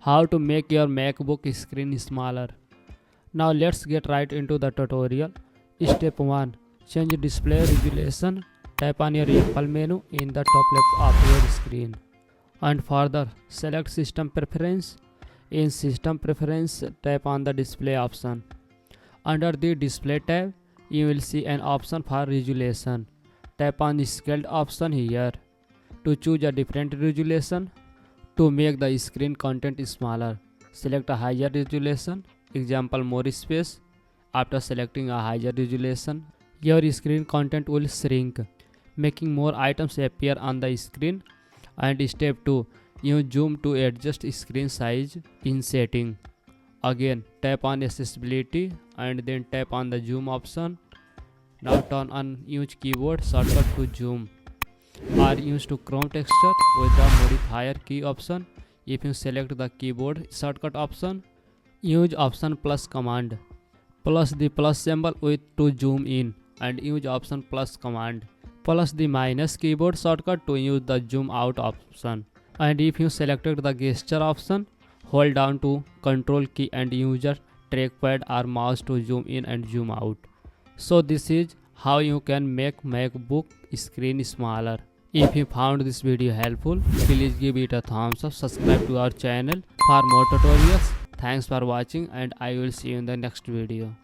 How to make your MacBook screen smaller. Now let's get right into the tutorial. Step 1. Change display resolution. Tap on your Apple menu in the top left of your screen. And further, select System Preference. In System Preference, tap on the Display option. Under the Display tab, you will see an option for resolution. Tap on the Scaled option here to choose a different resolution. To make the screen content smaller, select a higher resolution, example more space. After selecting a higher resolution, your screen content will shrink, making more items appear on the screen. And step 2. Use zoom to adjust screen size in setting. Again, tap on accessibility and then tap on the zoom option. Now turn on use keyboard shortcut to zoom, or use to chrome texture with the modifier key option. If you select the keyboard shortcut option, use option plus command plus the plus symbol with to zoom in, and use option plus command plus the minus keyboard shortcut to use the zoom out option. And if you selected the gesture option, hold down to control key and use your trackpad or mouse to zoom in and zoom out. So this is how you can make MacBook screen smaller. If you found this video helpful, please give it a thumbs up, subscribe to our channel for more tutorials. Thanks for watching and I will see you in the next video.